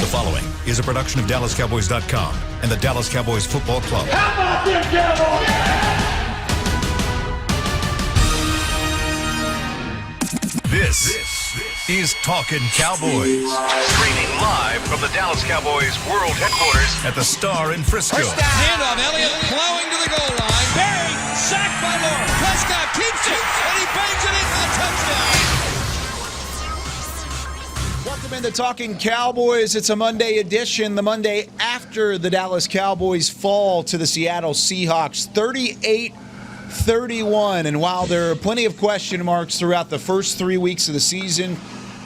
following is a production of DallasCowboys.com and the Dallas Cowboys Football Club. How about them Cowboys? This is Talkin Cowboys. Streaming live from the Dallas Cowboys World Headquarters at the Star in Frisco. Handoff, Elliott plowing to the goal line. Buried, sacked by Moore. Prescott keeps it, and he bangs it in for the touchdown. Welcome into Talkin Cowboys. It's a Monday edition, the Monday after the Dallas Cowboys fall to the Seattle Seahawks, 38-31. And while there are plenty of question marks throughout the first 3 weeks of the season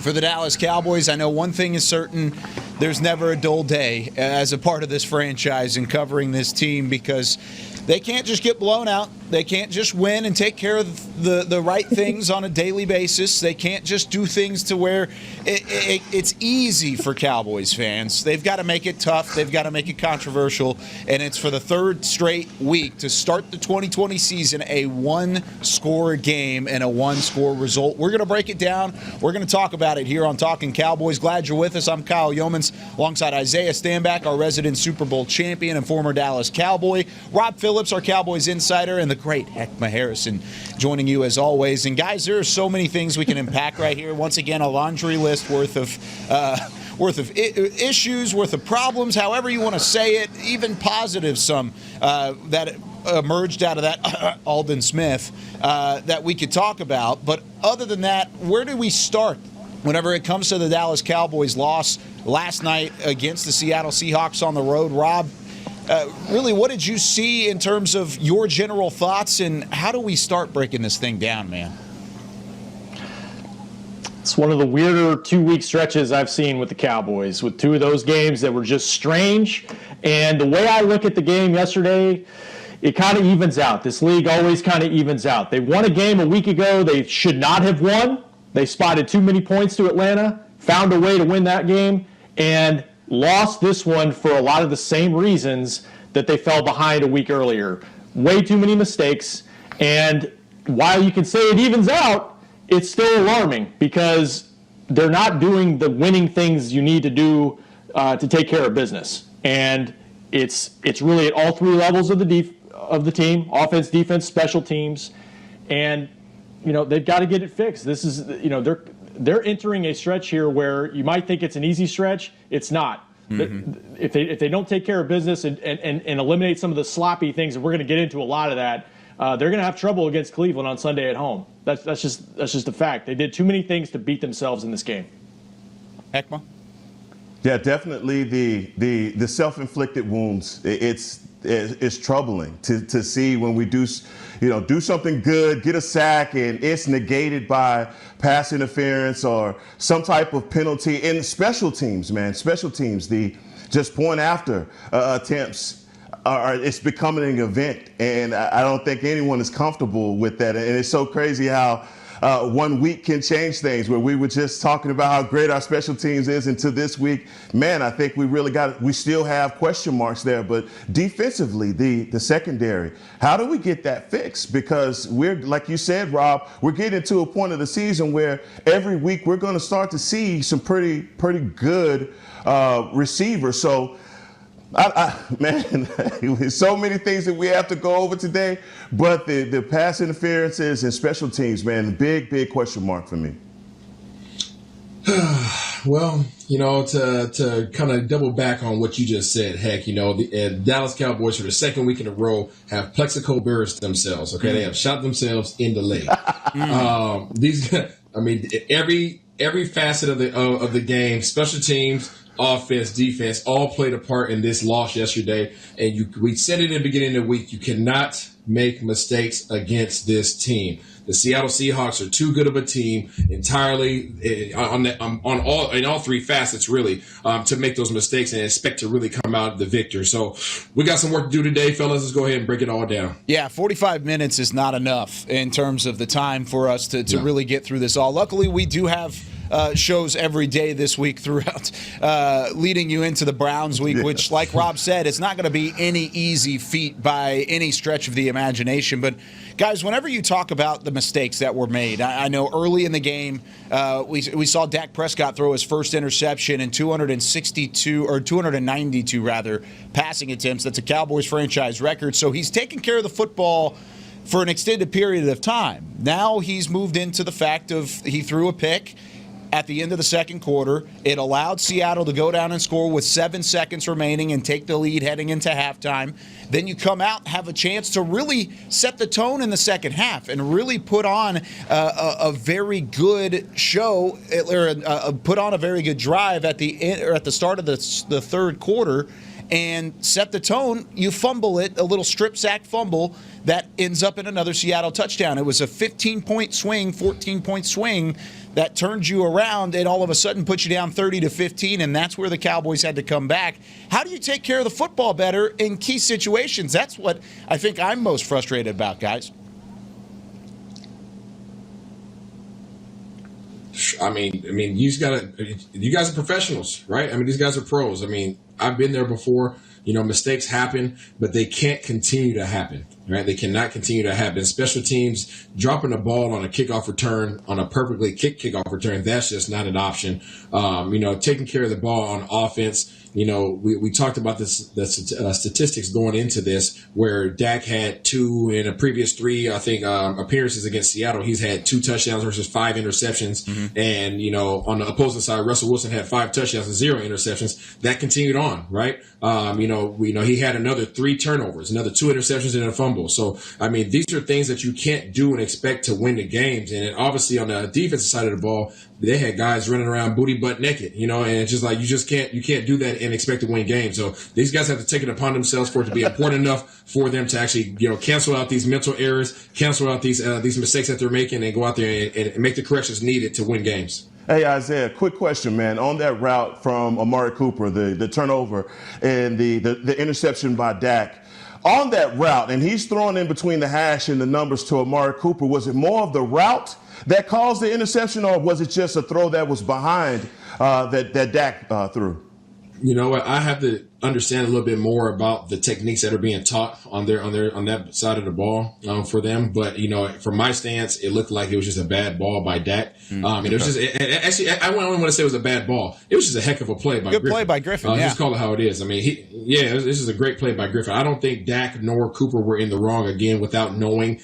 for the Dallas Cowboys, I know one thing is certain: there's never a dull day as a part of this franchise and covering this team, because they can't just get blown out. They can't just win and take care of the right things on a daily basis. They can't just do things to where it's easy for Cowboys fans. They've got to make it tough. They've got to make it controversial. And it's for the third straight week to start the 2020 season, a one-score game and a one-score result. We're going to break it down. We're going to talk about it here on Talkin Cowboys. Glad you're with us. I'm Kyle Yeomans alongside Isaiah Stanback, our resident Super Bowl champion and former Dallas Cowboy. Rob Phillips, our Cowboys insider, and the great Heckma Harrison joining you as always. And guys, there are so many things we can unpack right here. Once again, a laundry list worth of issues, worth of problems, however you want to say it, even positive some that emerged out of that Aldon Smith that we could talk about. But other than that, where do we start whenever it comes to the Dallas Cowboys loss last night against the Seattle Seahawks on the road? Rob, really, what did you see in terms of your general thoughts, and how do we start breaking this thing down, man? It's one of the weirder 2-week stretches I've seen with the Cowboys, with two of those games that were just strange. And the way I look at the game yesterday, it kind of evens out. This league always kind of evens out. They won a game a week ago they should not have won. They spotted too many points to Atlanta, found a way to win that game, and lost this one for a lot of the same reasons that they fell behind a week earlier. Way too many mistakes. And while you can say it evens out, it's still alarming because they're not doing the winning things you need to do to take care of business. And it's really at all three levels of the team: offense, defense, special teams. And they've got to get it fixed. This is they're entering a stretch here where you might think it's an easy stretch. It's not. Mm-hmm. If they don't take care of business and eliminate some of the sloppy things, and we're going to get into a lot of that, they're going to have trouble against Cleveland on Sunday at home. That's just a fact. They did too many things to beat themselves in this game. Heckma? Yeah, definitely the self-inflicted wounds. It's troubling to see when we do something good, get a sack, and it's negated by pass interference or some type of penalty. In special teams, man, the just point after attempts it's becoming an event, and I don't think anyone is comfortable with that. And it's so crazy how 1 week can change things, where we were just talking about how great our special teams is, and to this week, man, I think we still have question marks there. But defensively, the secondary, how do we get that fixed? Because we're, like you said, Rob, we're getting to a point of the season where every week we're going to start to see some pretty good receivers. So, man, so many things that we have to go over today, but the pass interferences and special teams, man, big question mark for me. Well, to kind of double back on what you just said, Heck, the Dallas Cowboys for the second week in a row have plexico burst themselves. Okay, They have shot themselves in the leg. Every facet of the game, special teams, offense, defense, all played a part in this loss yesterday. And we said it in the beginning of the week, you cannot make mistakes against this team. The Seattle Seahawks are too good of a team entirely in all three facets, really, to make those mistakes and expect to really come out the victor. So we got some work to do today, fellas. Let's go ahead and break it all down. Yeah, 45 minutes is not enough in terms of the time for us to really get through this all. Luckily, we do have shows every day this week throughout, leading you into the Browns week, which, like Rob said, it's not going to be any easy feat by any stretch of the imagination. But Guys, whenever you talk about the mistakes that were made, I know early in the game we saw Dak Prescott throw his first interception in 292 passing attempts. That's a Cowboys franchise record. So he's taking care of the football for an extended period of time. Now he's moved into the fact of he threw a pick at the end of the second quarter. It allowed Seattle to go down and score with 7 seconds remaining and take the lead heading into halftime. Then you come out and have a chance to really set the tone in the second half and really put on a very good show, or put on a very good drive at the end, or at the start of the third quarter, and set the tone. You fumble it, a little strip sack fumble that ends up in another Seattle touchdown. It was a 15-point swing, 14-point swing that turned you around and all of a sudden put you down 30-15, and that's where the Cowboys had to come back. How do you take care of the football better in key situations? That's what I think I'm most frustrated about, guys. I mean, you guys are professionals, right? I mean, these guys are pros. I mean, I've been there before. Mistakes happen, but they can't continue to happen, right? They cannot continue to happen. Special teams dropping the ball on a kickoff return, on a perfectly kicked kickoff return, that's just not an option. Taking care of the ball on offense. We talked about the statistics going into this, where Dak had 2 in a previous 3, I think, appearances against Seattle. He's had 2 touchdowns versus 5 interceptions. Mm-hmm. And, on the opposing side, Russell Wilson had 5 touchdowns and 0 interceptions. That continued on, right? He had another 3 turnovers, another 2 interceptions and a fumble. So, these are things that you can't do and expect to win the games. And obviously on the defensive side of the ball, they had guys running around booty butt naked, and it's just like you can't do that and expect to win games. So these guys have to take it upon themselves for it to be important enough for them to actually cancel out these mental errors, cancel out these mistakes that they're making, and go out there and make the corrections needed to win games. Hey, Isaiah, quick question, man. On that route from Amari Cooper, the turnover and the interception by Dak, on that route, and he's throwing in between the hash and the numbers to Amari Cooper, was it more of the route that caused the interception, or was it just a throw that was behind that Dak threw? You know what? I have to understand a little bit more about the techniques that are being taught on that side of the ball for them. But from my stance, it looked like it was just a bad ball by Dak. It was just actually I wouldn't want to say it was a bad ball. It was just a heck of a play by Griffin. Good play by Griffin. Just call it how it is. This is a great play by Griffin. I don't think Dak nor Cooper were in the wrong again without knowing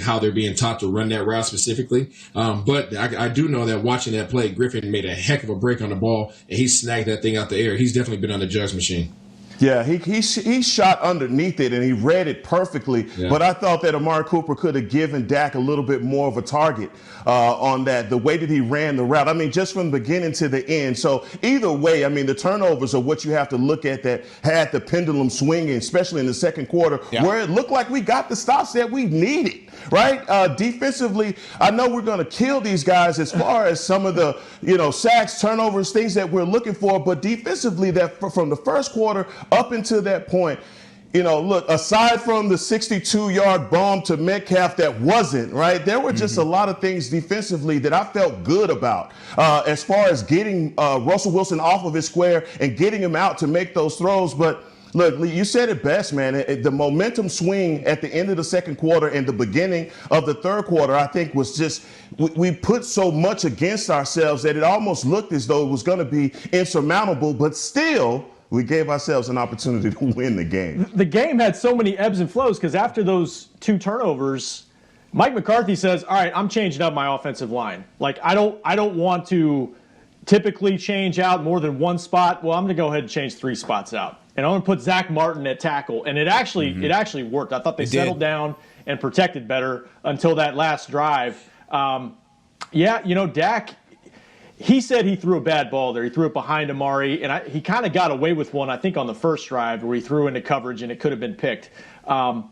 how they're being taught to run that route specifically. But I do know that watching that play, Griffin made a heck of a break on the ball and he snagged that thing out the air. He's definitely been on the judge machine. Yeah, he shot underneath it, and he read it perfectly. Yeah. But I thought that Amari Cooper could have given Dak a little bit more of a target on that, the way that he ran the route. Just from the beginning to the end. So either way, the turnovers are what you have to look at that had the pendulum swinging, especially in the second quarter, where it looked like we got the stops that we needed, right? Defensively, I know we're going to kill these guys as far as some of the, sacks, turnovers, things that we're looking for. But defensively, that from the first quarter up until that point, look, aside from the 62-yard bomb to Metcalf that wasn't, right, there were just a lot of things defensively that I felt good about as far as getting Russell Wilson off of his square and getting him out to make those throws. But look, Lee, you said it best, man. The momentum swing at the end of the second quarter and the beginning of the third quarter, I think, was just we put so much against ourselves that it almost looked as though it was going to be insurmountable, but still we gave ourselves an opportunity to win the game. The game had so many ebbs and flows because after those 2 turnovers, Mike McCarthy says, all right, I'm changing up my offensive line. Like, I don't want to typically change out more than 1 spot. Well, I'm going to go ahead and change 3 spots out. And I'm going to put Zach Martin at tackle. And it actually worked. I thought they settled down and protected better until that last drive. Dak, he said he threw a bad ball there. He threw it behind Amari, and he kind of got away with one, I think, on the first drive where he threw into coverage and it could have been picked. I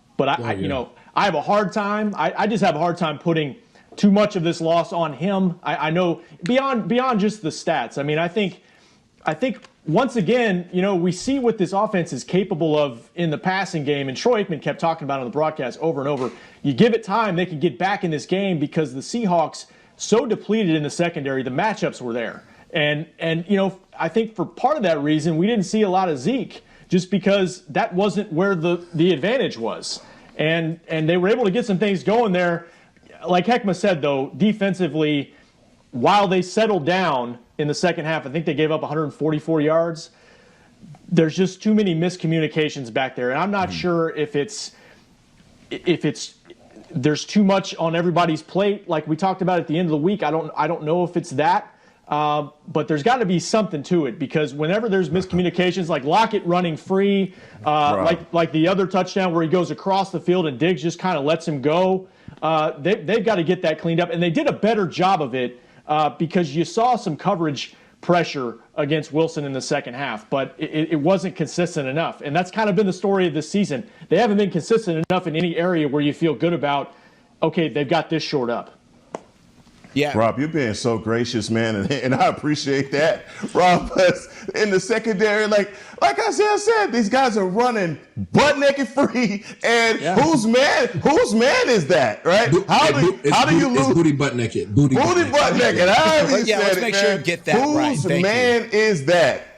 have a hard time. I just have a hard time putting too much of this loss on him. I know beyond just the stats. I think once again, we see what this offense is capable of in the passing game, and Troy Aikman kept talking about it on the broadcast over and over. You give it time, they can get back in this game because the Seahawks so depleted in the secondary, the matchups were there. And I think for part of that reason, we didn't see a lot of Zeke just because that wasn't where the advantage was. and they were able to get some things going there. Like Heckma said, though, defensively, while they settled down in the second half, I think they gave up 144 yards. There's just too many miscommunications back there, and I'm not sure if it's there's too much on everybody's plate, like we talked about at the end of the week. I don't know if it's that, but there's got to be something to it, because whenever there's miscommunications, like Lockett running free, like the other touchdown where he goes across the field and Diggs just kind of lets him go, they've got to get that cleaned up, and they did a better job of it because you saw some coverage pressure against Wilson in the second half, but it wasn't consistent enough. And that's kind of been the story of this season. They haven't been consistent enough in any area where you feel good about, okay, they've got this shored up. Yeah, Rob, you're being so gracious, man, and I appreciate that. Rob, in the secondary, like I said, these guys are running butt naked free, and whose man is that, right? How do you lose? It's booty butt naked. Booty butt naked. Let's make sure you get that right. Whose man is that?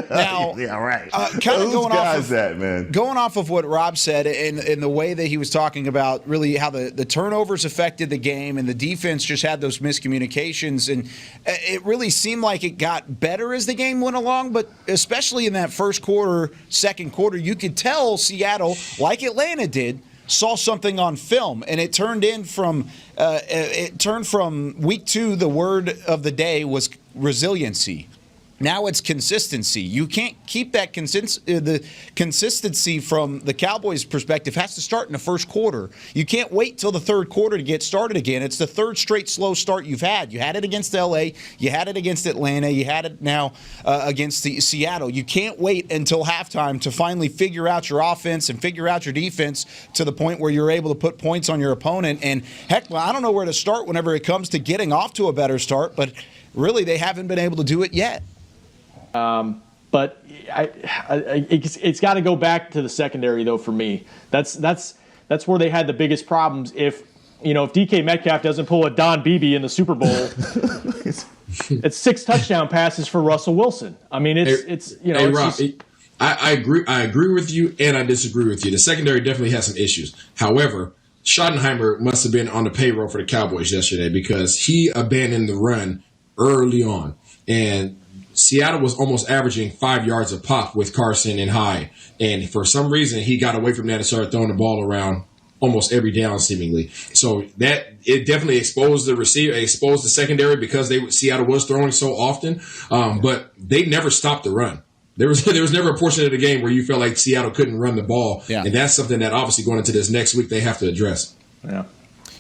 Now, yeah, right. Kind of going off of what Rob said, in the way that he was talking about really how the turnovers affected the game, and the defense just had those miscommunications, and it really seemed like it got better as the game went along, but especially in that first quarter, second quarter, you could tell Seattle, like Atlanta did, saw something on film, and it turned from week 2, the word of the day was resiliency. Now it's consistency. You can't keep that the consistency from the Cowboys' perspective has to start in the first quarter. You can't wait till the third quarter to get started again. It's the third straight slow start you've had. You had it against L.A., you had it against Atlanta, you had it now against Seattle. You can't wait until halftime to finally figure out your offense and figure out your defense to the point where you're able to put points on your opponent. And heck, I don't know where to start whenever it comes to getting off to a better start, but really they haven't been able to do it yet. But it's got to go back to the secondary, though, for me. That's where they had the biggest problems. If DK Metcalf doesn't pull a Don Beebe in the Super Bowl, it's 6 touchdown passes for Russell Wilson. I mean, I agree with you, and I disagree with you. The secondary definitely has some issues. However, Schottenheimer must have been on the payroll for the Cowboys yesterday, because he abandoned the run early on, and Seattle was almost averaging 5 yards a pop with Carson and Hyde. And for some reason, he got away from that and started throwing the ball around almost every down, seemingly. So it definitely exposed the receiver, exposed the secondary, because Seattle was throwing so often. But they never stopped the run. There was never a portion of the game where you felt like Seattle couldn't run the ball. Yeah. And that's something that obviously going into this next week they have to address. Yeah.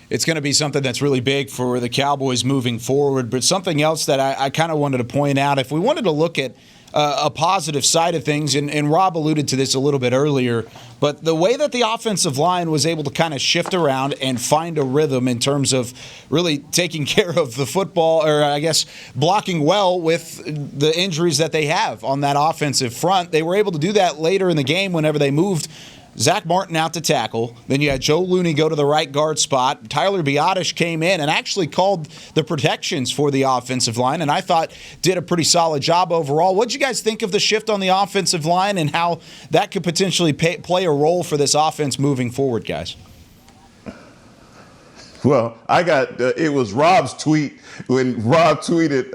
It's going to be something that's really big for the Cowboys moving forward. But something else that I kind of wanted to point out, if we wanted to look at a positive side of things, and Rob alluded to this a little bit earlier, but the way that the offensive line was able to kind of shift around and find a rhythm in terms of really taking care of the football, or I guess blocking well with the injuries that they have on that offensive front, they were able to do that later in the game whenever they moved Zach Martin out to tackle. Then you had Joe Looney go to the right guard spot. Tyler Biadasz came in and actually called the protections for the offensive line, and I thought did a pretty solid job overall. What did you guys think of the shift on the offensive line and how that could potentially play a role for this offense moving forward, guys? Well, it was Rob's tweet when Rob tweeted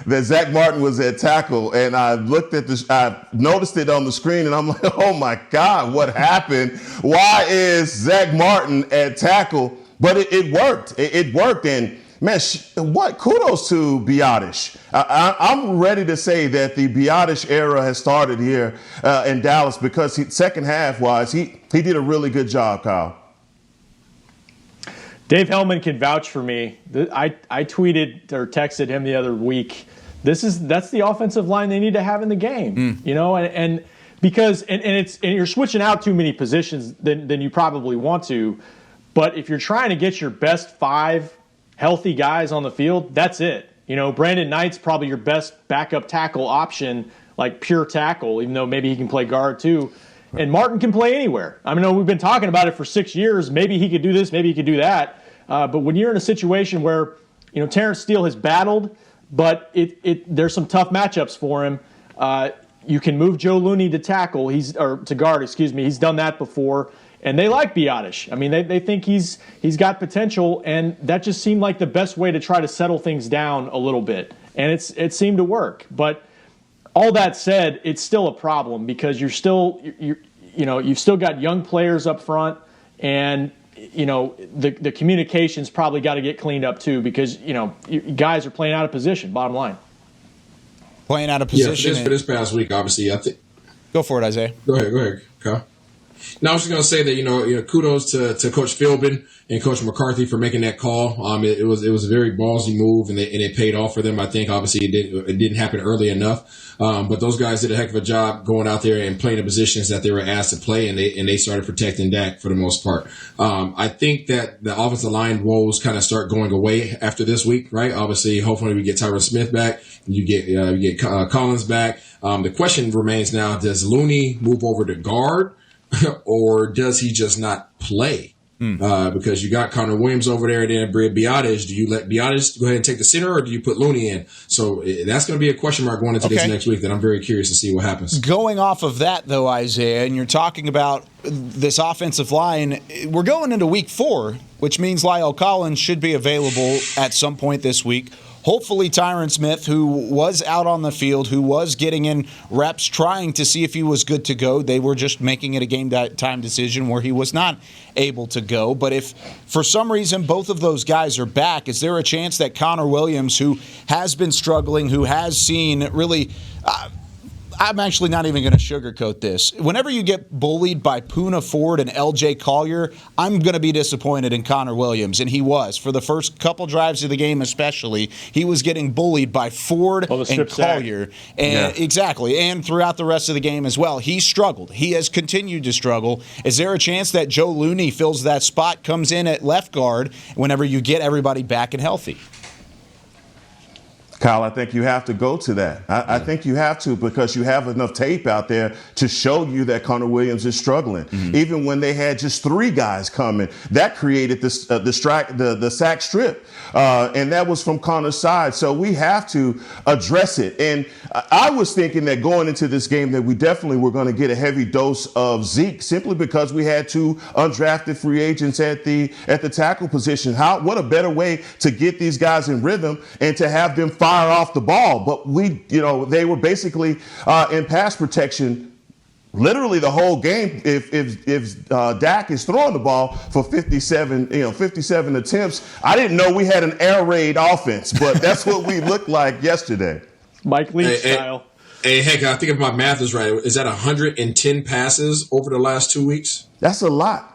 that Zach Martin was at tackle, and I looked at this, I noticed it on the screen, and I'm like, oh my God, what happened? Why is Zach Martin at tackle? But it worked. It worked, and man, kudos to Biadasz. I'm ready to say that the Biadasz era has started here in Dallas, because second half wise, he did a really good job, Kyle. Dave Hellman can vouch for me. I tweeted or texted him the other week. That's the offensive line they need to have in the game, and because you're switching out too many positions than you probably want to. But if you're trying to get your best 5 healthy guys on the field, that's it. Brandon Knight's probably your best backup tackle option, like pure tackle, even though maybe he can play guard too. And Martin can play anywhere. I mean, we've been talking about it for 6 years. Maybe he could do this, maybe he could do that. But when you're in a situation where, Terrence Steele has battled, but there's some tough matchups for him. You can move Joe Looney to tackle, to guard. He's done that before. And they like Biotish. I mean, they think he's got potential, and that just seemed like the best way to try to settle things down a little bit. And it seemed to work. But all that said, it's still a problem because you've still got young players up front, and the communication's probably got to get cleaned up too because guys are playing out of position. Bottom line, playing out of position. For this past week, obviously, I think. Go for it, Isaiah. Go ahead, Kyle. Now, I was just going to say that, kudos to Coach Philbin and Coach McCarthy for making that call. It was a very ballsy move, and it paid off for them. I think, obviously, it didn't happen early enough. But those guys did a heck of a job going out there and playing the positions that they were asked to play, and they started protecting Dak for the most part. I think that the offensive line woes kind of start going away after this week, right? Obviously, hopefully we get Tyron Smith back. You get Collins back. The question remains now, does Looney move over to guard? Or does he just not play? Because you got Conor Williams over there and then Biotish. Do you let Biotish go ahead and take the center, or do you put Looney in? So that's going to be a question mark going into this next week that I'm very curious to see what happens. Going off of that, though, Isaiah, and you're talking about this offensive line, we're going into week 4, which means Lyle Collins should be available at some point this week. Hopefully Tyron Smith, who was out on the field, who was getting in reps, trying to see if he was good to go. They were just making it a game time decision where he was not able to go. But if for some reason both of those guys are back, is there a chance that Conor Williams, who has been struggling, who has seen really I'm actually not even going to sugarcoat this. Whenever you get bullied by Poona Ford and L.J. Collier, I'm going to be disappointed in Conor Williams, and he was. For the first couple drives of the game especially, he was getting bullied by Ford and Collier. Exactly, and throughout the rest of the game as well. He struggled. He has continued to struggle. Is there a chance that Joe Looney fills that spot, comes in at left guard whenever you get everybody back and healthy? Kyle, I think you have to go to that. I think you have to, because you have enough tape out there to show you that Conor Williams is struggling. Mm-hmm. Even when they had just 3 guys coming, that created the sack strip, and that was from Conor's side. So we have to address it. And I was thinking that going into this game that we definitely were going to get a heavy dose of Zeke, simply because we had 2 undrafted free agents at the tackle position. What a better way to get these guys in rhythm and to have them fire off the ball. But they were basically in pass protection literally the whole game. If Dak is throwing the ball for 57 attempts, I didn't know we had an air raid offense, but that's what we looked like yesterday. Mike Leach style. Hey, heck, I think if my math is right, is that 110 passes over the last 2 weeks? That's a lot.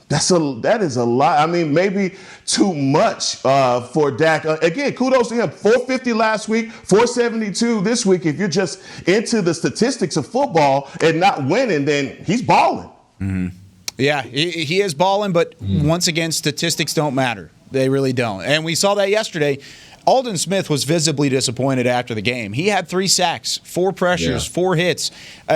That is a lot. I mean, maybe too much for Dak. Again, kudos to him. 450 last week, 472 this week. If you're just into the statistics of football and not winning, then he's balling. Mm-hmm. Yeah, he is balling, but once again, statistics don't matter. They really don't. And we saw that yesterday. Aldon Smith was visibly disappointed after the game. He had 3 sacks, 4 pressures, 4 hits.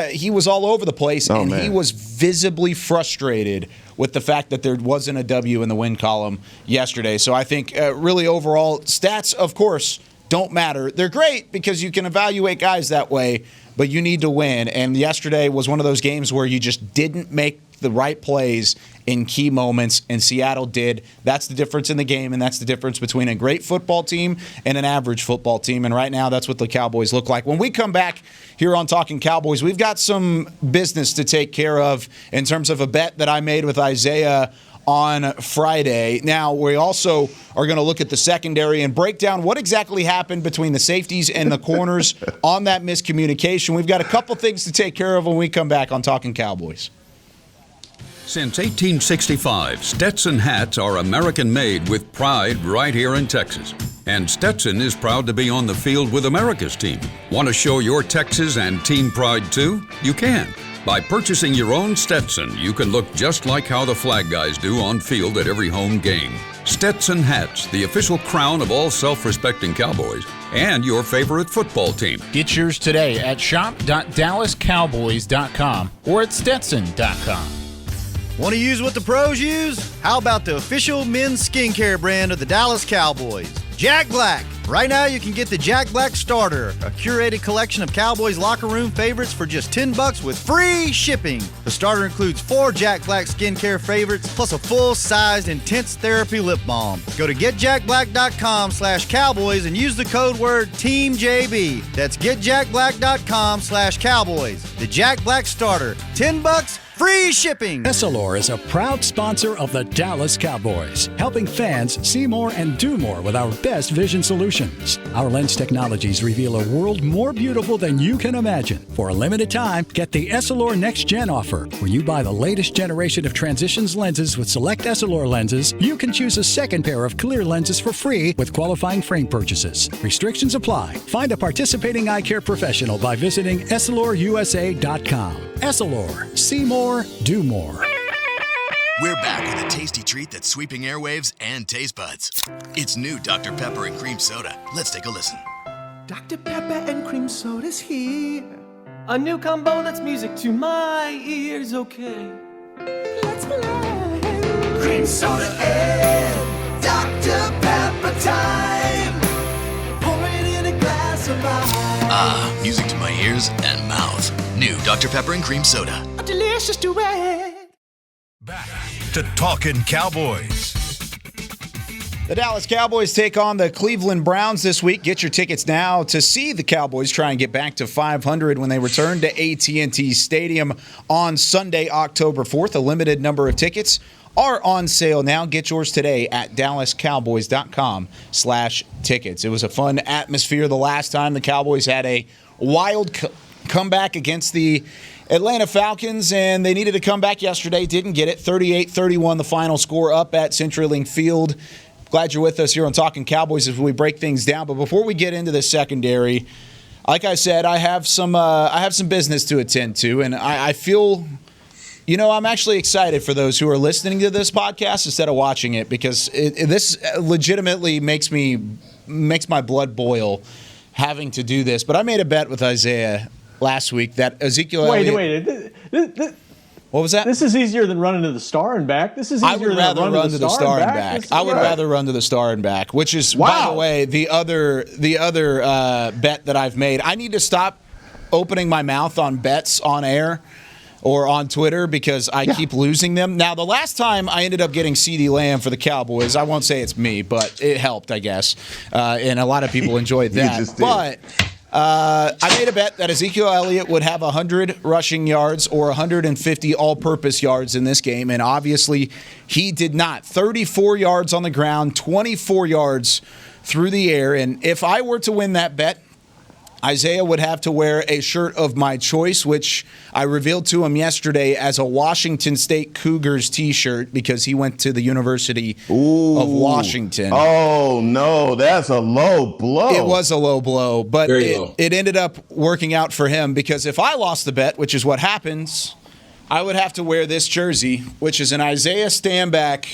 He was all over the place, he was visibly frustrated with the fact that there wasn't a W in the win column yesterday. So I think really overall, stats, of course, don't matter. They're great because you can evaluate guys that way, but you need to win. And yesterday was one of those games where you just didn't make the right plays in key moments, and Seattle did. That's the difference in the game, and that's the difference between a great football team and an average football team. And right now, that's what the Cowboys look like. When we come back here on Talkin Cowboys, we've got some business to take care of in terms of a bet that I made with Isaiah on Friday. Now, we also are going to look at the secondary and break down what exactly happened between the safeties and the corners on that miscommunication. We've got a couple things to take care of when we come back on Talkin Cowboys. Since 1865, Stetson hats are American-made with pride right here in Texas. And Stetson is proud to be on the field with America's team. Want to show your Texas and team pride too? You can. By purchasing your own Stetson, you can look just like how the flag guys do on field at every home game. Stetson hats, the official crown of all self-respecting Cowboys and your favorite football team. Get yours today at shop.dallascowboys.com or at stetson.com. Want to use what the pros use? How about the official men's skincare brand of the Dallas Cowboys? Jack Black. Right now, you can get the Jack Black Starter, a curated collection of Cowboys locker room favorites for just $10 with free shipping. The starter includes 4 Jack Black skincare favorites, plus a full-sized intense therapy lip balm. Go to getjackblack.com/Cowboys and use the code word TEAMJB. That's getjackblack.com/Cowboys. The Jack Black Starter, $10, free shipping. Essilor is a proud sponsor of the Dallas Cowboys, helping fans see more and do more with our best vision solutions. Our lens technologies reveal a world more beautiful than you can imagine. For a limited time, get the Essilor Next Gen offer. When you buy the latest generation of Transitions lenses with select Essilor lenses, you can choose a second pair of clear lenses for free with qualifying frame purchases. Restrictions apply. Find a participating eye care professional by visiting EssilorUSA.com. Essilor. See more, do more. We're back with a tasty treat that's sweeping airwaves and taste buds. It's new Dr. Pepper and Cream Soda. Let's take a listen. Dr. Pepper and Cream Soda's here. A new combo that's music to my ears, okay? Let's play. Cream Soda and Dr. Pepper time. Pour it in a glass of ice. Ah, music to my ears and mouth. New Dr. Pepper and Cream Soda. A delicious duet. Back to Talkin' Cowboys. The Dallas Cowboys take on the Cleveland Browns this week. Get your tickets now to see the Cowboys try and get back to 500 when they return to AT&T Stadium on Sunday, October 4th. A limited number of tickets are on sale now. Get yours today at dallascowboys.com/tickets. It was a fun atmosphere the last time the Cowboys had a wild comeback against the Atlanta Falcons, and they needed to come back yesterday. Didn't get it. 38-31 the final score up at CenturyLink Field. Glad you're with us here on Talkin' Cowboys as we break things down. But before we get into the secondary, like I said, I have some business to attend to, and I feel, I'm actually excited for those who are listening to this podcast instead of watching it, because this legitimately makes my blood boil having to do this. But I made a bet with Isaiah last week that Ezekiel Elliott... Wait. What was that? This is easier than running to the star and back. This is easier I would rather than run to the star and back. I would rather run to the star and back, which is, by the way, the other bet that I've made. I need to stop opening my mouth on bets on air or on Twitter because I keep losing them. Now, the last time I ended up getting CeeDee Lamb for the Cowboys, I won't say it's me, but it helped, I guess. And a lot of people enjoyed that. But I made a bet that Ezekiel Elliott would have 100 rushing yards or 150 all-purpose yards in this game, and obviously he did not. 34 yards on the ground, 24 yards through the air, and if I were to win that bet, Isaiah would have to wear a shirt of my choice, which I revealed to him yesterday as a Washington State Cougars T-shirt because he went to the University of Washington. Oh, no, that's a low blow. It was a low blow, but it ended up working out for him because if I lost the bet, which is what happens, I would have to wear this jersey, which is an Isaiah Stanback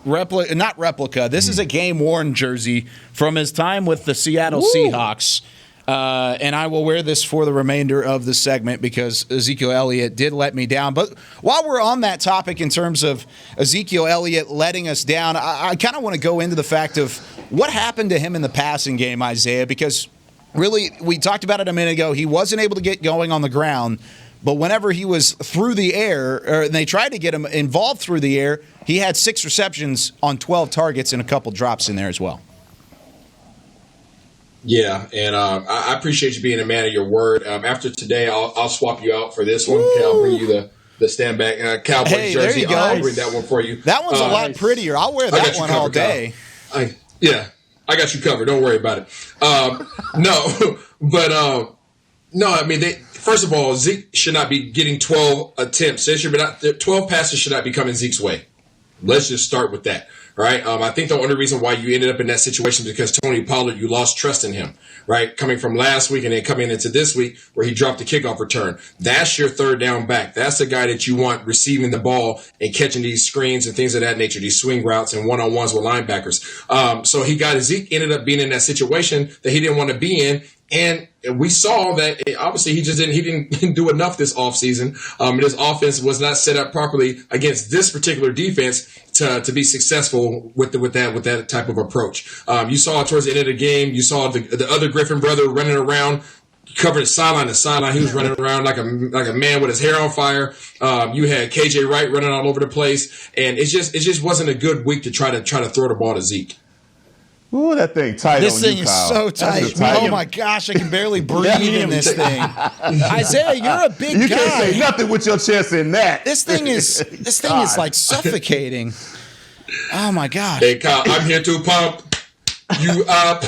not replica. This is a game-worn jersey from his time with the Seattle Seahawks. And I will wear this for the remainder of the segment because Ezekiel Elliott did let me down. But while we're on that topic in terms of Ezekiel Elliott letting us down, I kind of want to go into the fact of what happened to him in the passing game, Isaiah, because really we talked about it a minute ago. He wasn't able to get going on the ground, but whenever he was through the air, or they tried to get him involved through the air, he had 6 receptions on 12 targets and a couple drops in there as well. Yeah, and I appreciate you being a man of your word. After today, I'll swap you out for this one. Okay, I'll bring you the Stand-Back Cowboys jersey. There you go. I'll bring that one for you. That one's a lot prettier. I'll wear that one all day. I got you covered. Don't worry about it. No, I mean, first of all, Zeke should not be getting 12 attempts. 12 passes should not be coming Zeke's way. Let's just start with that. Right. I think the only reason why you ended up in that situation is because Tony Pollard, you lost trust in him, right? Coming from last week and then coming into this week where he dropped the kickoff return. That's your third down back. That's the guy that you want receiving the ball and catching these screens and things of that nature, these swing routes and one-on-ones with linebackers. So Zeke ended up being in that situation that he didn't want to be in. And we saw that obviously he didn't do enough this offseason. His offense was not set up properly against this particular defense to be successful with that type of approach. You saw towards the end of the game, you saw the other Griffin brother running around, covered sideline to sideline. He was running around like a man with his hair on fire. You had KJ Wright running all over the place, and it just wasn't a good week to try to throw the ball to Zeke. Ooh, that thing tight. This on thing you, is Kyle. so tight. Oh my gosh, I can barely breathe in this thing. Isaiah, you're a big guy. You can't say nothing with your chest in that. This thing is like suffocating. Oh my gosh. Hey Kyle, I'm here to pump you up.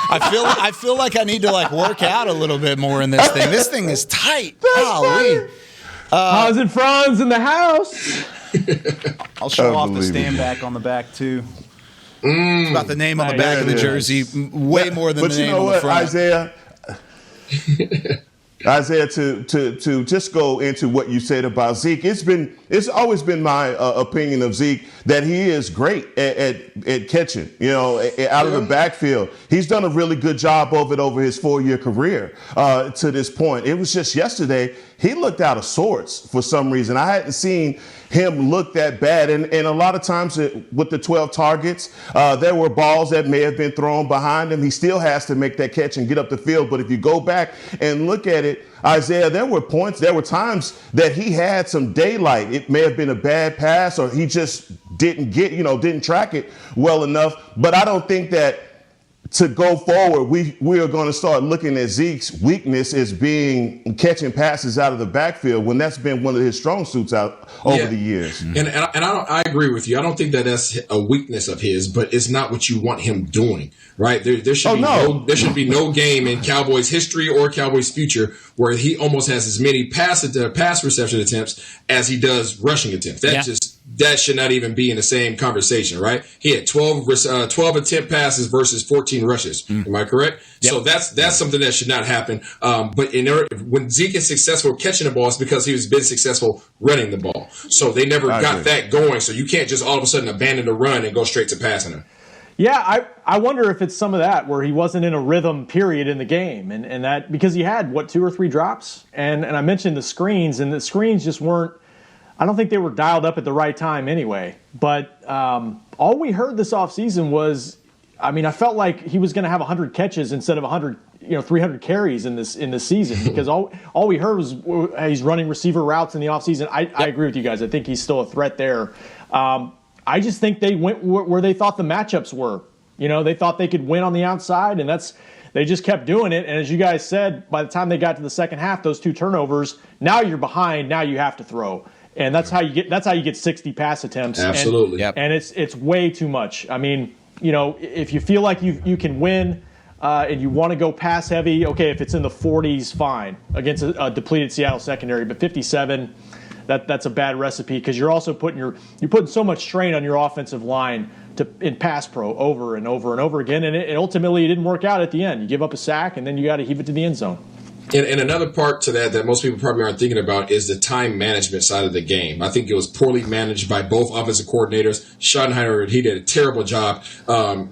I feel like I need to work out a little bit more in this thing. This thing is tight. Golly. Hans and Franz in the house. I'll show off the stand back on the back too. It's about the name on the back of the jersey, way more than the name on the front. Isaiah, to just go into what you said about Zeke, it's always been my opinion of Zeke that he is great at catching, out of the backfield. He's done a really good job over his 4-year career to this point. It was just yesterday he looked out of sorts for some reason. I hadn't seen him look that bad. And a lot of times with the 12 targets, there were balls that may have been thrown behind him. He still has to make that catch and get up the field. But if you go back and look at it, Isaiah, there were times that he had some daylight. It may have been a bad pass or he just didn't track it well enough. But I don't think that to go forward, we are going to start looking at Zeke's weakness as being catching passes out of the backfield when that's been one of his strong suits out over the years. And I agree with you. I don't think that that's a weakness of his, but it's not what you want him doing, right? There should be no game in Cowboys history or Cowboys future where he almost has as many pass reception attempts as he does rushing attempts. That should not even be in the same conversation, right? He had 12 attempt passes versus 14 rushes. Am I correct? Yep. So that's something that should not happen. But when Zeke is successful catching the ball, it's because he's been successful running the ball. So they never got that going. So you can't just all of a sudden abandon the run and go straight to passing him. Yeah, I wonder if it's some of that where he wasn't in a rhythm period in the game. And that because he had, 2 or 3 drops? And I mentioned the screens, and the screens just weren't, I don't think they were dialed up at the right time anyway. But all we heard this offseason was, I felt like he was going to have 100 catches instead of 300 carries in this season because all we heard was he's running receiver routes in the offseason. I agree with you guys. I think he's still a threat there. I just think they went where they thought the matchups were. They thought they could win on the outside, and they just kept doing it. And as you guys said, by the time they got to the second half, those 2 turnovers, now you're behind. Now you have to throw. And that's how you get 60 pass attempts. Absolutely. And it's way too much. If you feel like you can win and you want to go pass heavy, okay, if it's in the 40s, fine, against a depleted Seattle secondary. But 57, that's a bad recipe because you're also putting so much strain on your offensive line in pass pro over and over and over again. And ultimately it didn't work out at the end. You give up a sack and then you got to heave it to the end zone. And another part to that most people probably aren't thinking about is the time management side of the game. I think it was poorly managed by both offensive coordinators. Schottenheimer, he did a terrible job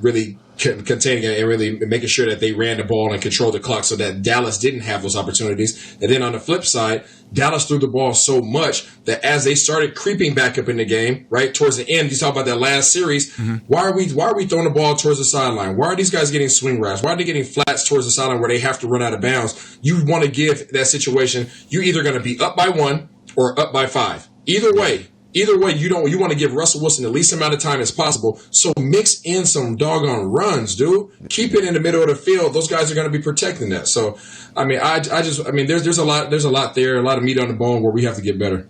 really containing it and really making sure that they ran the ball and controlled the clock so that Dallas didn't have those opportunities. And then on the flip side, Dallas threw the ball so much that as they started creeping back up in the game, right, towards the end, you talk about that last series, why are we throwing the ball towards the sideline? Why are these guys getting swing routes? Why are they getting flats towards the sideline where they have to run out of bounds? You want to give that situation, you're either going to be up by 1 or up by 5. Either way, you want to give Russell Wilson the least amount of time as possible. So mix in some doggone runs, dude. Keep it in the middle of the field. Those guys are going to be protecting that. So, there's a lot there, a lot of meat on the bone where we have to get better.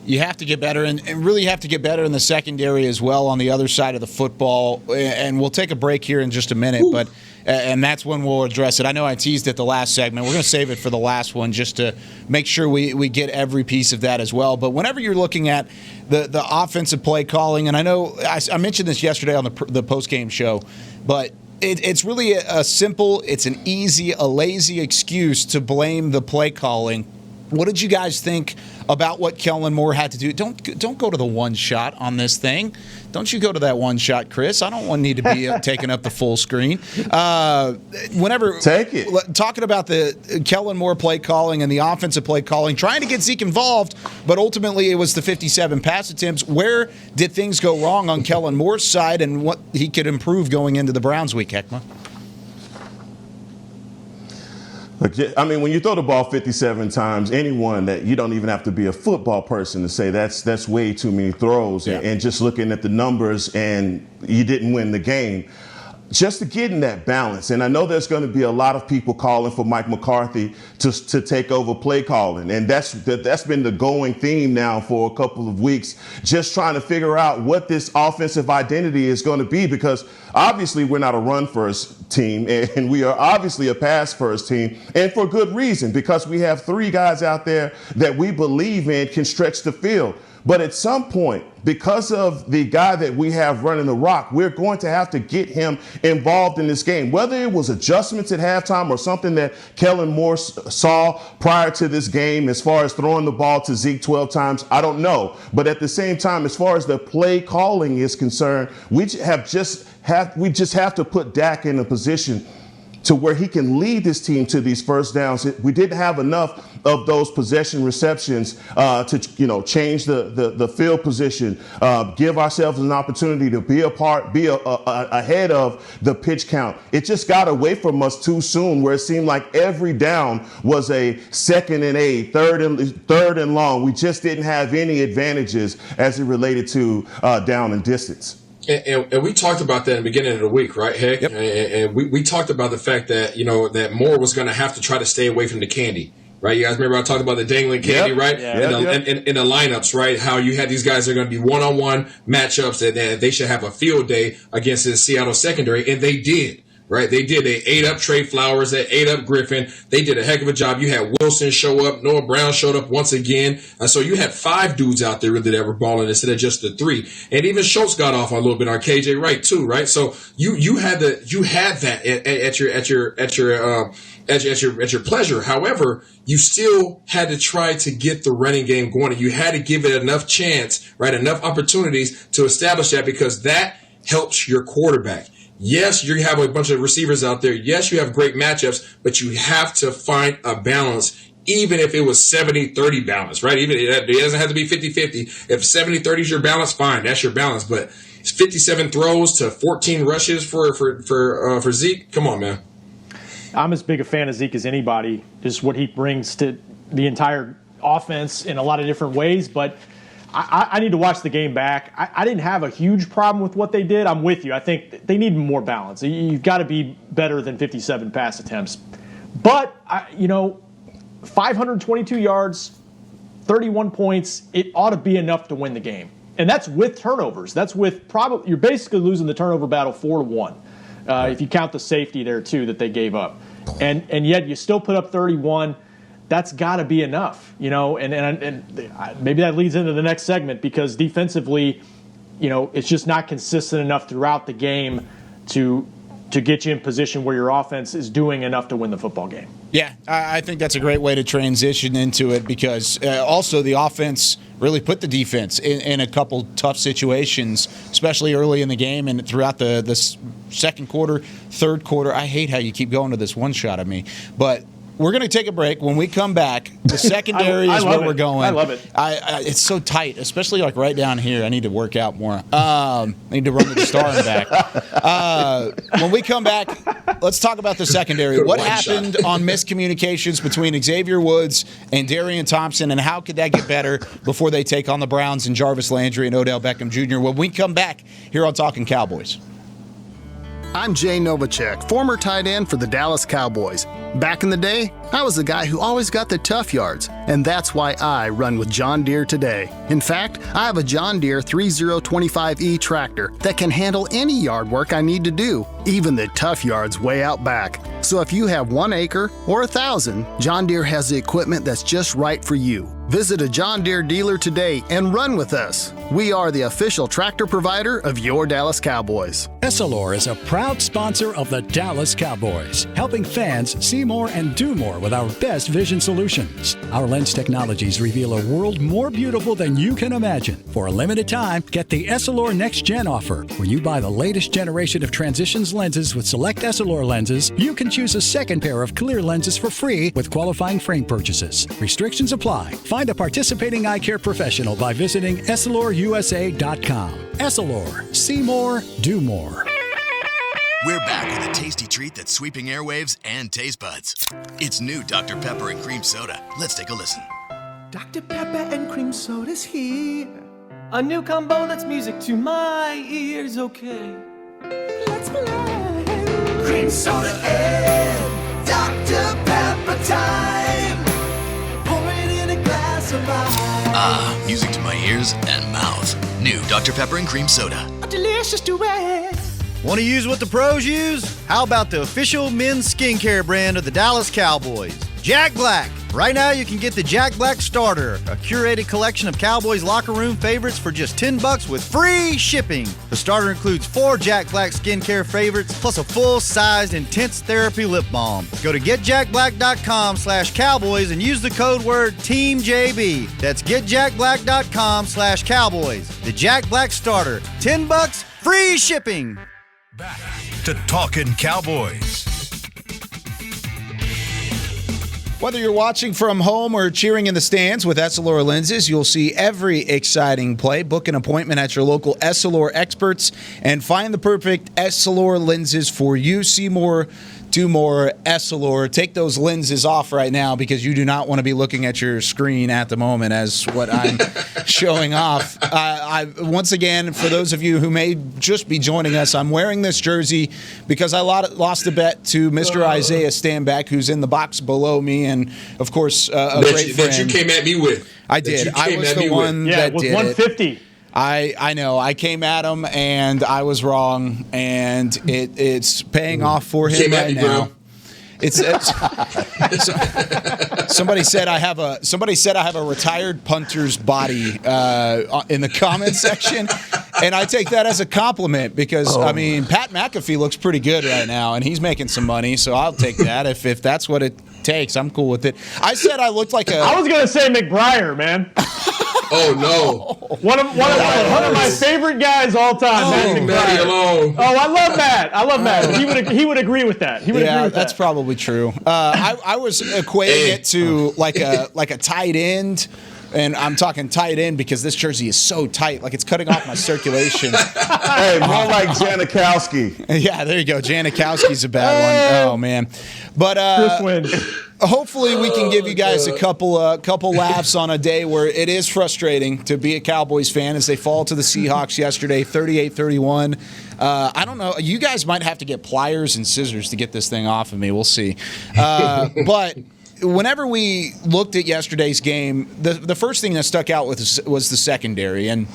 You have to get better, and really have to get better in the secondary as well on the other side of the football. And we'll take a break here in just a minute, but and that's when we'll address it. I know I teased it the last segment. We're going to save it for the last one just to make sure we get every piece of that as well. But whenever you're looking at the offensive play calling, and I know I mentioned this yesterday on the post-game show, but it's really a simple, it's an easy, a lazy excuse to blame the play calling What did you guys think about what Kellen Moore had to do? Don't go to the one shot on this thing. Don't you go to that one shot, Chris. I don't need to be taking up the full screen. Whenever take it. Talking about the Kellen Moore play calling and the offensive play calling, trying to get Zeke involved, but ultimately it was the 57 pass attempts. Where did things go wrong on Kellen Moore's side, and what he could improve going into the Browns week, Heckma? I mean, when you throw the ball 57 times, anyone that you don't even have to be a football person to say that's way too many throws. Yeah. And just looking at the numbers, and you didn't win the game. Just to get in that balance. And I know there's going to be a lot of people calling for Mike McCarthy to take over play calling. And that's been the going theme now for a couple of weeks, just trying to figure out what this offensive identity is going to be, because obviously we're not a run-first team, and we are obviously a pass-first team, and for good reason, because we have 3 guys out there that we believe in can stretch the field. But at some point, because of the guy that we have running the rock, we're going to have to get him involved in this game. Whether it was adjustments at halftime or something that Kellen Moore saw prior to this game as far as throwing the ball to Zeke 12 times, I don't know. But at the same time, as far as the play calling is concerned, we just have to put Dak in a position to where he can lead this team to these first downs. We didn't have enough of those possession receptions to change the field position, give ourselves an opportunity to be ahead of the pitch count. It just got away from us too soon, where it seemed like every down was a 2nd and 8, third and long. We just didn't have any advantages as it related to down and distance. And we talked about that in the beginning of the week, right, Heck? Yep. And we talked about the fact that, that Moore was going to have to try to stay away from the candy, right? You guys remember I talked about the dangling candy, right? Yeah. In the lineups, right? How you had these guys that are going to be one-on-one matchups, and they should have a field day against the Seattle secondary, and they did. Right, they did. They ate up Trey Flowers. They ate up Griffin. They did a heck of a job. You had Wilson show up. Noah Brown showed up once again. So you had 5 dudes out there really that were balling instead of just the 3. And even Schultz got off a little bit on KJ Wright too. Right. So you had that at your pleasure. However, you still had to try to get the running game going, and you had to give it enough chance, right? Enough opportunities to establish that, because that helps your quarterback. Yes, you have a bunch of receivers out there. Yes, you have great matchups, but you have to find a balance, even if it was 70-30 balance, right? Even it doesn't have to be 50-50. If 70-30 is your balance, fine, that's your balance. But 57 throws to 14 rushes for Zeke, come on, man. I'm as big a fan of Zeke as anybody, just what he brings to the entire offense in a lot of different ways, but I need to watch the game back. I didn't have a huge problem with what they did. I'm with you. I think they need more balance. You've got to be better than 57 pass attempts. But, 522 yards, 31 points, it ought to be enough to win the game. And that's with turnovers. That's with you're basically losing the turnover battle 4-1. If you count the safety there, too, that they gave up. And yet you still put up 31. That's got to be enough, and maybe that leads into the next segment, because defensively, it's just not consistent enough throughout the game to get you in position where your offense is doing enough to win the football game. Yeah, I think that's a great way to transition into it, because also the offense really put the defense in a couple tough situations, especially early in the game and throughout the second quarter, third quarter. I hate how you keep going to this one shot at me, but we're going to take a break. When we come back, the secondary is where we're going. I love it. It's so tight, especially like right down here. I need to work out more. I need to run to the star and back. When we come back, let's talk about the secondary. What happened on miscommunications between Xavier Woods and Darian Thompson, and how could that get better before they take on the Browns and Jarvis Landry and Odell Beckham Jr. when we come back here on Talkin Cowboys? I'm Jay Novacek, former tight end for the Dallas Cowboys. Back in the day, I was the guy who always got the tough yards, and that's why I run with John Deere today. In fact, I have a John Deere 3025E tractor that can handle any yard work I need to do, even the tough yards way out back. So if you have 1 acre or 1,000, John Deere has the equipment that's just right for you. Visit a John Deere dealer today and run with us. We are the official tractor provider of your Dallas Cowboys. Essilor is a proud sponsor of the Dallas Cowboys, helping fans see more and do more with our best vision solutions. Our lens technologies reveal a world more beautiful than you can imagine. For a limited time, get the Essilor Next Gen offer. When you buy the latest generation of Transitions lenses with select Essilor lenses, you can choose a second pair of clear lenses for free with qualifying frame purchases. Restrictions apply. Find a participating eye care professional by visiting EssilorUSA.com. Essilor. See more, do more. We're back with a tasty treat that's sweeping airwaves and taste buds. It's new Dr. Pepper and Cream Soda. Let's take a listen. Dr. Pepper and Cream Soda's here. A new combo that's music to my ears, okay. Let's play. Cream Soda and Dr. Pepper time. Pour it in a glass of ice. Ah, music to my ears and mouth. New Dr. Pepper and Cream Soda. A delicious duet. Want to use what the pros use? How about the official men's skincare brand of the Dallas Cowboys, Jack Black? Right now you can get the Jack Black Starter, a curated collection of Cowboys locker room favorites for just $10 with free shipping. The starter includes 4 Jack Black skincare favorites plus a full-sized intense therapy lip balm. Go to getjackblack.com/cowboys and use the code word TEAMJB. That's getjackblack.com/cowboys. The Jack Black Starter, $10, free shipping. Back to Talkin Cowboys. Whether you're watching from home or cheering in the stands with Essilor lenses, you'll see every exciting play. Book an appointment at your local Essilor experts and find the perfect Essilor lenses for you. See more, do more, Essilor. Take those lenses off right now because you do not want to be looking at your screen at the moment as what I'm showing off. Once again, for those of you who may just be joining us, I'm wearing this jersey because I lost a bet to Mr. Isaiah Stanback, who's in the box below me, and of course, a great friend. That you came at me with. I did. I was the one that did it. Yeah, it was 150. I know. I came at him, and I was wrong, and it's paying off for him right now. It's somebody said I have a retired punter's body in the comment section, and I take that as a compliment because I mean Pat McAfee looks pretty good right now, and he's making some money, so I'll take that if that's what it takes. I'm cool with it. I said I looked like I was gonna say McBriar, man. Oh no! One of my favorite guys all time, Matt McBriar. Alone. Oh, I love Matt. He would agree with that. He would agree with that's that. probably true. I was equating it to like a tight end. And I'm talking tight end because this jersey is so tight, like it's cutting off my circulation. Hey, more like Janikowski. Yeah, there you go. Janikowski's a bad one. Oh man, but Chris wins. Hopefully we can give you guys a couple laughs on a day where it is frustrating to be a Cowboys fan as they fall to the Seahawks yesterday, 38-31. I don't know. You guys might have to get pliers and scissors to get this thing off of me. We'll see. But whenever we looked at yesterday's game, the first thing that stuck out was the secondary. And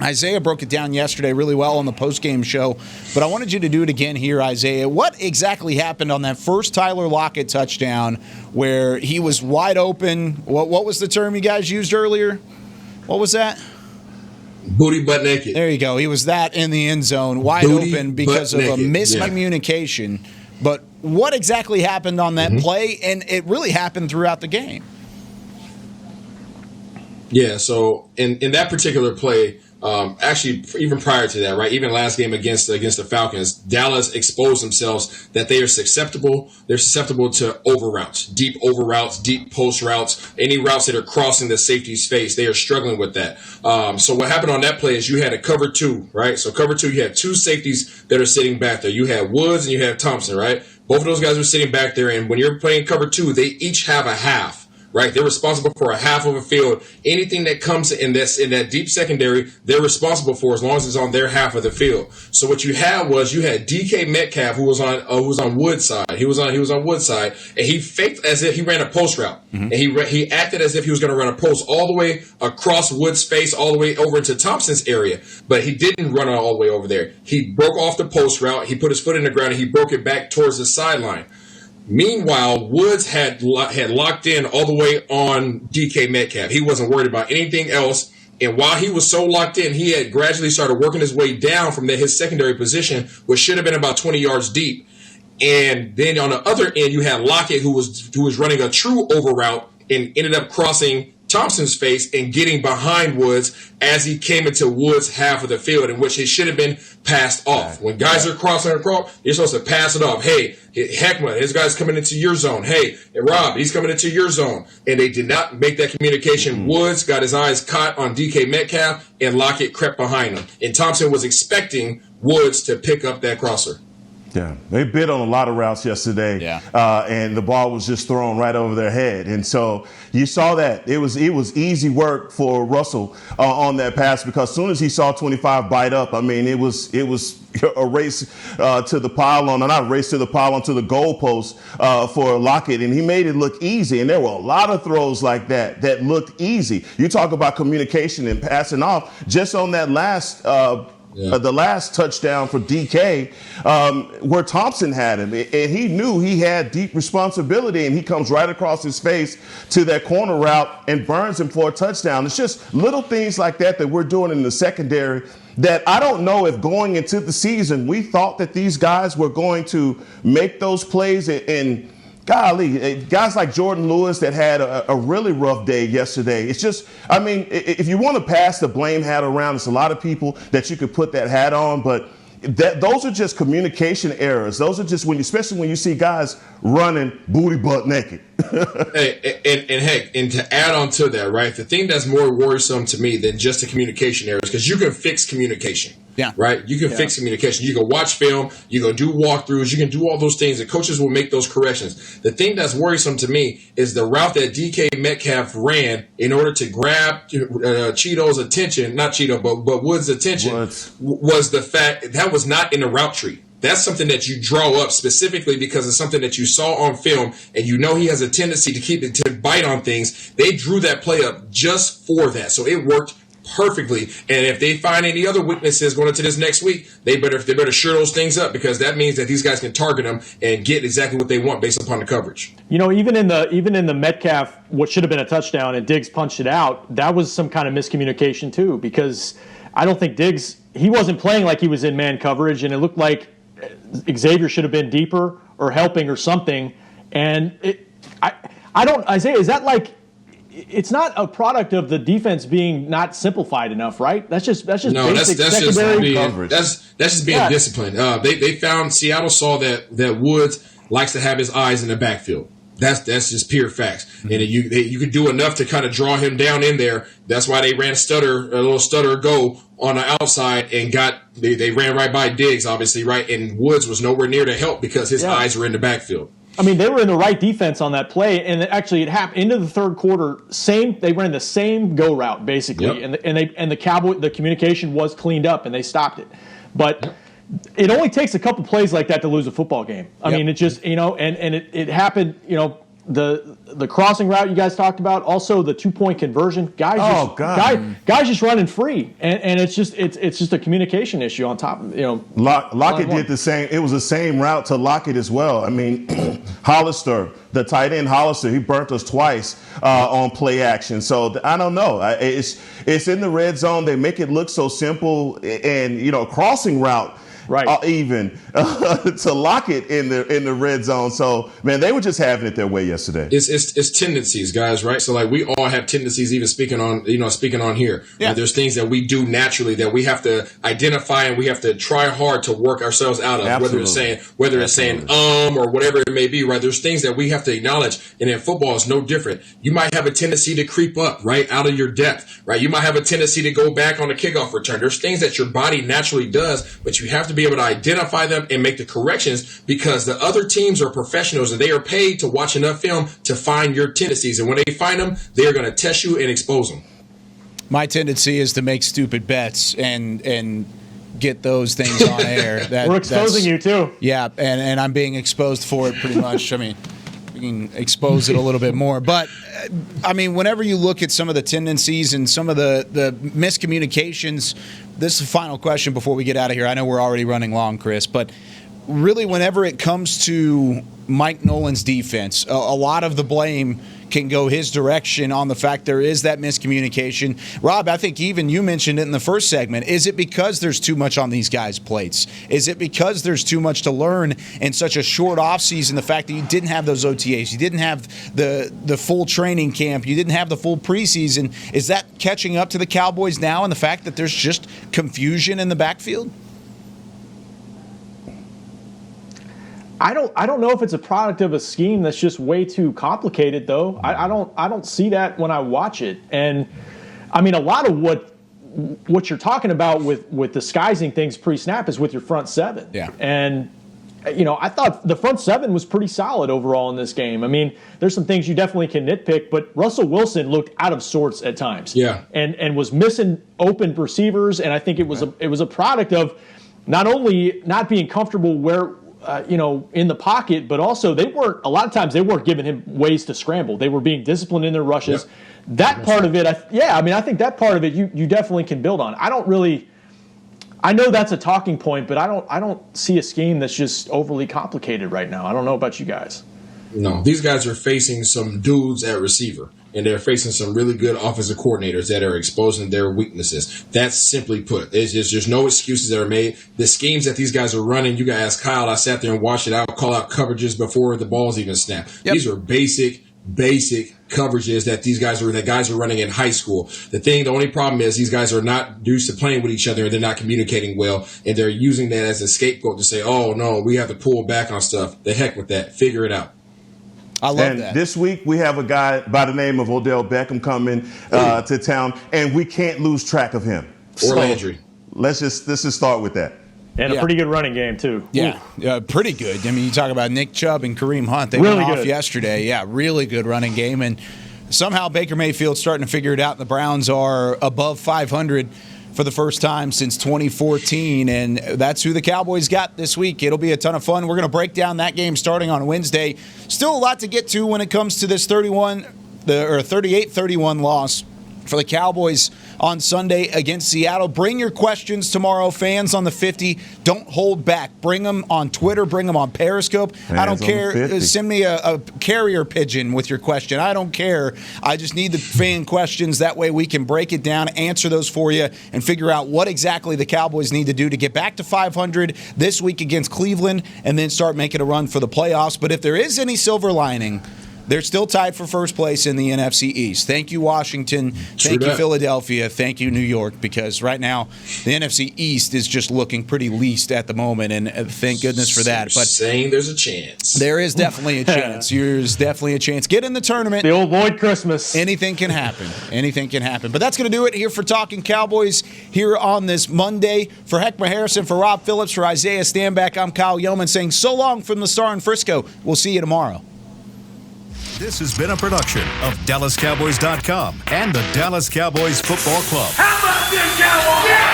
Isaiah broke it down yesterday really well on the post-game show. But I wanted you to do it again here, Isaiah. What exactly happened on that first Tyler Lockett touchdown where he was wide open? What was the term you guys used earlier? What was that? Booty butt naked. There you go. He was that in the end zone, wide open because of a miscommunication. Yeah. But what exactly happened on that play? And it really happened throughout the game. Yeah, so in that particular play, actually even prior to that, right, even last game against the Falcons, Dallas exposed themselves that they are susceptible. They're susceptible to over routes, deep post routes, any routes that are crossing the safety's face. They are struggling with that. So what happened on that play is you had a cover 2, right? So cover 2, you had 2 safeties that are sitting back there. You had Woods and you had Thompson, right? Both of those guys are sitting back there, and when you're playing cover 2, they each have a half. Right, they're responsible for a half of a field. Anything that comes in that deep secondary, they're responsible for as long as it's on their half of the field. So what you had DK Metcalf, who was on Wood's side. He was on Wood's side, and he faked as if he ran a post route, and he acted as if he was going to run a post all the way across Wood's face, all the way over into Thompson's area. But he didn't run all the way over there. He broke off the post route. He put his foot in the ground, and he broke it back towards the sideline. Meanwhile, Woods had locked in all the way on DK Metcalf. He wasn't worried about anything else. And while he was so locked in, he had gradually started working his way down from his secondary position, which should have been about 20 yards deep. And then on the other end, you had Lockett, who was running a true over route and ended up crossing Thompson's face and getting behind Woods as he came into Woods' half of the field, in which he should have been passed off. When guys are crossing across, you're supposed to pass it off. Hey, Heckman, his guy's coming into your zone. Hey, Rob, he's coming into your zone. And they did not make that communication. Woods got his eyes caught on DK Metcalf, and Lockett crept behind him. And Thompson was expecting Woods to pick up that crosser. Yeah, they bid on a lot of routes yesterday, and the ball was just thrown right over their head. And so you saw that. It was easy work for Russell on that pass, because as soon as he saw 25 bite up, I mean, it was a race to the pylon, not a race to the pylon, to the goalpost for Lockett, and he made it look easy. And there were a lot of throws like that looked easy. You talk about communication and passing off. Just on that last the last touchdown for DK, where Thompson had him, and he knew he had deep responsibility, and he comes right across his face to that corner route and burns him for a touchdown. It's just little things like that we're doing in the secondary that I don't know if going into the season we thought that these guys were going to make those plays. And golly, guys like Jordan Lewis that had a really rough day yesterday. It's just, I mean, if you want to pass the blame hat around, there's a lot of people that you could put that hat on, but those are just communication errors. Those are just especially when you see guys running booty butt naked. And to add on to that, right, the thing that's more worrisome to me than just the communication errors, because you can fix communication. Yeah. Right? You can fix communication. You can watch film. You can do walkthroughs. You can do all those things. The coaches will make those corrections. The thing that's worrisome to me is the route that DK Metcalf ran in order to grab Cheeto's attention, not Cheeto, but Woods' attention, was the fact that was not in the route tree. That's something that you draw up specifically because it's something that you saw on film, and you know he has a tendency to bite on things. They drew that play up just for that. So it worked perfectly. And if they find any other weaknesses going into this next week, they better shore those things up, because that means that these guys can target them and get exactly what they want based upon the coverage. You know, even in the Metcalf, what should have been a touchdown, and Diggs punched it out, that was some kind of miscommunication too, because I don't think Diggs, he wasn't playing like he was in man coverage, and it looked like Xavier should have been deeper or helping or something. And Isaiah, is that like, it's not a product of the defense being not simplified enough, right? That's just basic secondary coverage. That's just being disciplined. Seattle saw that Woods likes to have his eyes in the backfield. That's just pure facts. Mm-hmm. And you could do enough to kind of draw him down in there. That's why they ran a little stutter go on the outside, and they ran right by Diggs, obviously, right? And Woods was nowhere near to help because his eyes were in the backfield. I mean, they were in the right defense on that play, and actually it happened into the third quarter. They ran the same go route basically, and the communication was cleaned up, and they stopped it. But it only takes a couple plays like that to lose a football game. I mean, it just and it happened. The crossing route you guys talked about, also the 2-point conversion. Guys just running free, and it's just a communication issue on top. Lockett did the same. It was the same route to Lockett as well. I mean, Hollister, the tight end Hollister, he burnt us twice on play action. So I don't know. It's in the red zone. They make it look so simple, and crossing route. Right, even to lock it in the red zone. So man, they were just having it their way yesterday. It's tendencies, guys, right? So like we all have tendencies. Even speaking on here, there's things that we do naturally that we have to identify, and we have to try hard to work ourselves out of. Absolutely. Whether it's saying or whatever it may be, right? There's things that we have to acknowledge, and in football, it's no different. You might have a tendency to creep up, right, out of your depth, right? You might have a tendency to go back on a kickoff return. There's things that your body naturally does, but you have to be able to identify them and make the corrections, because the other teams are professionals and they are paid to watch enough film to find your tendencies. And when they find them, they are going to test you and expose them. My tendency is to make stupid bets and get those things on air. We're exposing you too. Yeah, and I'm being exposed for it pretty much. I mean, we can expose it a little bit more. But, I mean, whenever you look at some of the tendencies and some of the miscommunications, this is the final question before we get out of here. I know we're already running long, Chris, but really, whenever it comes to Mike Nolan's defense, a lot of the blame can go his direction on the fact there is that miscommunication. Rob, I think even you mentioned it in the first segment. Is it because there's too much on these guys' plates? Is it because there's too much to learn in such a short offseason, the fact that you didn't have those OTAs, you didn't have the full training camp, you didn't have the full preseason? Is that catching up to the Cowboys now and the fact that there's just confusion in the backfield? I don't know if it's a product of a scheme that's just way too complicated, though. I don't see that when I watch it. And I mean, a lot of what you're talking about with disguising things pre-snap is with your front seven. Yeah. And I thought the front seven was pretty solid overall in this game. I mean, there's some things you definitely can nitpick, but Russell Wilson looked out of sorts at times. Yeah. And was missing open receivers, and I think it was a product of not only not being comfortable where in the pocket, but also a lot of times they weren't giving him ways to scramble. They were being disciplined in their rushes. Yep. That part of it, I think that part of it you definitely can build on. I know that's a talking point, but I don't see a scheme that's just overly complicated right now. I don't know about you guys. No, these guys are facing some dudes at receiver, and they're facing some really good offensive coordinators that are exposing their weaknesses. That's simply put. There's no excuses that are made. The schemes that these guys are running, you got to ask Kyle. I sat there and watched it out, call out coverages before the balls even snap. Yep. These are basic coverages that guys are running in high school. The only problem is these guys are not used to playing with each other, and they're not communicating well, and they're using that as a scapegoat to say, oh, no, we have to pull back on stuff. The heck with that. Figure it out. I love that. This week we have a guy by the name of Odell Beckham coming to town, and we can't lose track of him. Or Landry. Let's just start with that. And a pretty good running game, too. Yeah, pretty good. I mean, you talk about Nick Chubb and Kareem Hunt. They went off yesterday. Yeah, really good running game. And somehow Baker Mayfield's starting to figure it out. The Browns are above 500 for the first time since 2014, and that's who the Cowboys got this week. It'll be a ton of fun. We're going to break down that game starting on Wednesday. Still a lot to get to when it comes to this 38-31 loss for the Cowboys on Sunday against Seattle. Bring your questions tomorrow, fans on the 50. Don't hold back. Bring them on Twitter. Bring them on Periscope. I don't care. Send me a carrier pigeon with your question. I don't care. I just need the fan questions. That way we can break it down, answer those for you, and figure out what exactly the Cowboys need to do to get back to 500 this week against Cleveland and then start making a run for the playoffs. But if there is any silver lining, they're still tied for first place in the NFC East. Thank you, Washington. Thank you, Philadelphia. Thank you, New York, because right now the NFC East is just looking pretty least at the moment, and thank goodness for that. But saying there's a chance. There is definitely a chance. There's definitely a chance. Get in the tournament. The old Lloyd Christmas. Anything can happen. Anything can happen. But that's going to do it here for Talkin Cowboys here on this Monday. For Heckma Harrison, for Rob Phillips, for Isaiah Stanback, I'm Kyle Yeoman saying so long from the Star in Frisco. We'll see you tomorrow. This has been a production of DallasCowboys.com and the Dallas Cowboys Football Club. How about this, Cowboys? Yeah!